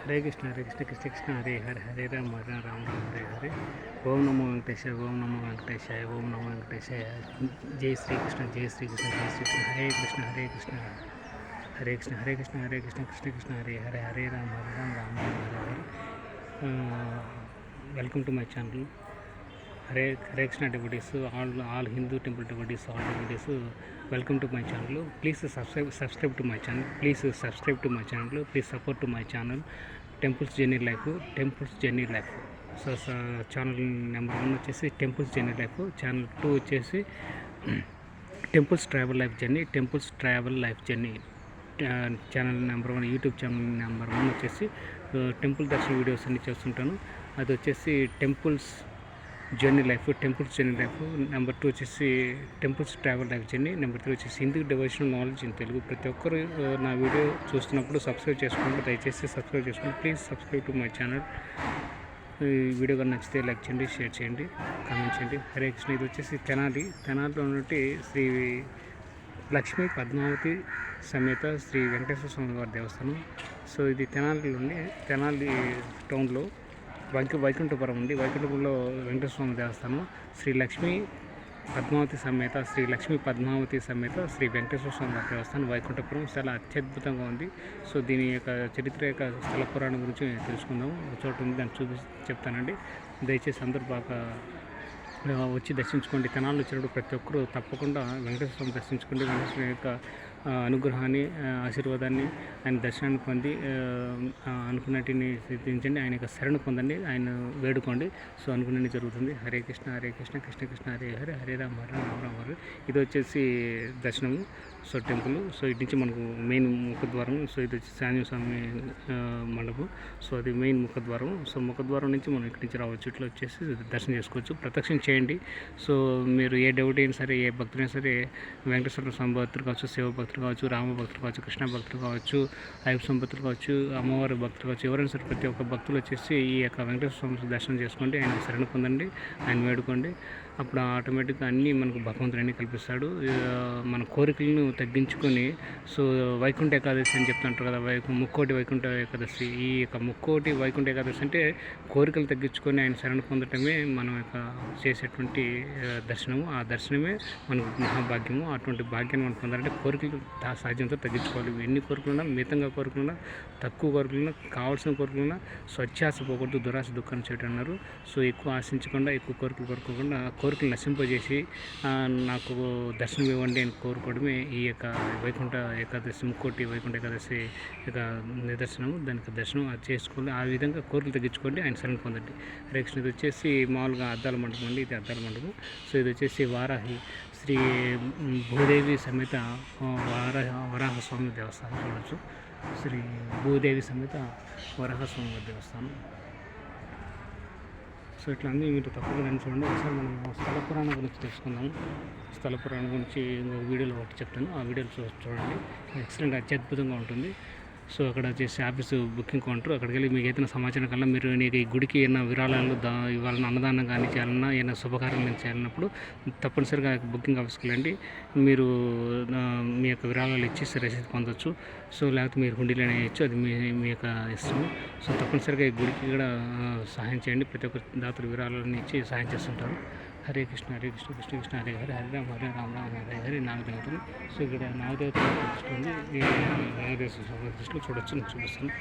హరే కృష్ణ కృష్ణ కృష్ణ హరే హరే హరే రామ హరే రామ హరే హరే. ఓం నమో వెంకటేశాయ, ఓం నమో వెంకటేశాయ, ఓం నమో వెంకటేశాయ. జై శ్రీకృష్ణ జై శ్రీకృష్ణ జై Srikrishna. Hare Krishna Hare Krishna Hare Krishna Hare Krishna Hare Krishna Krishna Krishna Hare Hare Hare Rama Hare Rama Rama Rama Hare Hare. Welcome to my channel Hare Krishna devotees, all Hindu temple devotees, all devotees, welcome to my channel. Please subscribe to my channel. Please subscribe to my channel. Please support to my channel. Temples Journey Life. So channel number 1 వచ్చేసి temples journey life, channel 2 వచ్చేసి temples travel life journey. Channel number 1 YouTube channel number 1 వచ్చేసి temple దర్శన videos అన్ని చేస్తుంటాను. అది వచ్చేసి temples journey life. Number 2 వచ్చేసి temples travel life journey. Number 3 వచ్చేసి Hindu devotional knowledge in Telugu. ప్రతి ఒక్కరు నా వీడియో చూస్తున్నప్పుడు సబ్స్క్రైబ్ చేసుకోండి, దయచేసి సబ్స్క్రైబ్ చేసుకోండి. Please subscribe to my channel. ఈ వీడియో కానీ నచ్చితే లైక్ చేయండి, షేర్ చేయండి, కామెంట్ చేయండి. హరే కృష్ణ. ఇది వచ్చేసి తెనాలిలో ఉన్నటువంటి శ్రీ లక్ష్మీ పద్మావతి సమేత శ్రీ వెంకటేశ్వర స్వామి వారి దేవస్థానం. సో ఇది తెనాలి టౌన్లో వైకుంఠపురం ఉంది. వైకుంఠపురంలో వెంకటేశ్వర స్వామి దేవస్థానం. శ్రీ లక్ష్మీ పద్మావతి సమేత శ్రీ వెంకటేశ్వర స్వామి వారి దేవస్థానం వైకుంఠపురం. చాలా అత్యద్భుతంగా ఉంది. సో దీని యొక్క చరిత్ర యొక్క స్థల పురాణం గురించి తెలుసుకుందాం. ఒక చోట ఉంది, దాన్ని చెప్తానండి. దయచేసి అందరూ బాగా వచ్చి దర్శించుకోండి. తెనాలి వచ్చినప్పుడు ప్రతి ఒక్కరూ తప్పకుండా వెంకటేశ్వర స్వామి దర్శించుకోండి. వెంకటేశ్వర యొక్క అనుగ్రహాన్ని, ఆశీర్వాదాన్ని, ఆయన దర్శనాన్ని పొంది అనుకున్నటిని సిద్ధించండి. ఆయన యొక్క శరణు పొందండి, ఆయన వేడుకోండి. సో అనుకున్నది జరుగుతుంది. హరే కృష్ణ కృష్ణ కృష్ణ హరే హరే హరే రామ హరే రామ రామ హరే. ఇది వచ్చేసి దర్శనము. So temple. సో ఇటు నుంచి మనకు మెయిన్ ముఖద్వారం. సో ఇది వచ్చి ఆంజనేయ స్వామి మండపం. సో అది మెయిన్ ముఖద్వారం. సో ముఖద్వారం నుంచి మనం ఇక్కడి నుంచి రావచ్చు. ఇట్లా వచ్చేసి దర్శనం చేసుకోవచ్చు. ప్రదక్షిణ చేయండి. సో మీరు ఏ డౌట్ అయినా సరే, ఏ భక్తులైనా సరే, వెంకటేశ్వర స్వామి భక్తులు కావచ్చు, శివ భక్తులు కావచ్చు, రామ భక్తులు కావచ్చు, కృష్ణ భక్తులు కావచ్చు, అయ్యప్ప స్వామి భక్తులు కావచ్చు, అమ్మవారి భక్తులు కావచ్చు, ఎవరైనా సరే ప్రతి ఒక్క భక్తులు వచ్చేసి ఈ యొక్క వెంకటేశ్వర స్వామి దర్శనం చేసుకోండి. ఆయన శరణ పొందండి, ఆయన వేడుకోండి. అప్పుడు ఆటోమేటిక్గా అన్నీ మనకు భగవంతుడు అన్నీ కల్పిస్తాడు. మన కోరికలను తగ్గించుకొని, సో వైకుంఠ ఏకాదశి అని చెప్తుంటారు కదా, ముక్కోటి వైకుంఠ ఏకాదశి. ఈ యొక్క ముక్కోటి వైకుంఠ ఏకాదశి అంటే కోరికలు తగ్గించుకొని ఆయన శరణ పొందటమే మనం యొక్క చేసేటువంటి దర్శనము. ఆ దర్శనమే మనకు మహాభాగ్యము. అటువంటి భాగ్యాన్ని మనం పొందాలంటే కోరికలు సహజంతో తగ్గించుకోవాలి. ఎన్ని కోరికలున్నా, మితంగా కోరికలున్నా, తక్కువ కోరికలున్నా, కావాల్సిన కోరికలున్నా స్వచ్ఛాస పోకూడదు, దురాశ దుఃఖాన్ని చేయడం అన్నారు. సో ఎక్కువ ఆశించకుండా, ఎక్కువ కోరికలు కోరుకోకుండా, కోరికలు నశింపజేసి నాకు దర్శనం ఇవ్వండి అని కోరుకోవడమే ఈ యొక్క వైకుంఠ ఏకాదశి, ముక్కోటి వైకుంఠ ఏకాదశి యొక్క నిదర్శనం. దానికి దర్శనం అది చేసుకోండి. ఆ విధంగా కోరికలు తగ్గించుకోండి, ఆయన శరణ పొందండి. హరే కృష్ణ. ఇది వచ్చేసి మామూలుగా అద్దాల మండపం అండి. ఇది అద్దాల మండపం. సో ఇది వచ్చేసి వారాహి శ్రీ భూదేవి సమేత వరాహస్వామి దేవస్థానం చూడవచ్చు. శ్రీ భూదేవి సమేత వరాహస్వామి దేవస్థానం. సో ఇట్లా అన్నీ మీరు తప్పకుండా చూడండి. ఒకసారి మనం స్థల పురాణం గురించి తెలుసుకుందాము. స్థల పురాణం గురించి ఇంకొక వీడియోలో ఒకటి చెప్తాను. ఆ వీడియోలో చూడండి. ఎక్సలెంట్, అత్యద్భుతంగా ఉంటుంది. సో అక్కడ వచ్చేసి ఆఫీసు బుకింగ్ కౌంటర్. అక్కడికి వెళ్ళి మీకు ఏదైనా సమాచారం కల్లా, మీరు నీకు ఈ గుడికి ఏమైనా విరాళాలు ఇవ్వాలన్నా, అన్నదానం కానీ చేయాలన్నా, ఏమైనా శుభకార్యాలు చేయాలన్నప్పుడు తప్పనిసరిగా బుకింగ్ ఆఫీస్కి వెళ్ళండి. మీరు మీ యొక్క విరాళాలు ఇచ్చి రసీదు పొందవచ్చు. సో లేకపోతే మీరు హుండీలోనే ఇవ్వచ్చు, అది మీ యొక్క ఇష్టము. సో తప్పనిసరిగా ఈ గుడికి కూడా సహాయం చేయండి. ప్రతి ఒక్క దాతలు విరాళాలను ఇచ్చి సహాయం చేస్తుంటారు. హరే కృష్ణ కృష్ణ కృష్ణ హరే హరే హరే రామ హరే రామ రామ హరే హరే. నాగదేవతలు. సో ఇక్కడ నాగదేవతల దృష్టి ఉంది. ఈ నాగదేవత దృష్టిలో చూడొచ్చు, నేను చూపిస్తాను.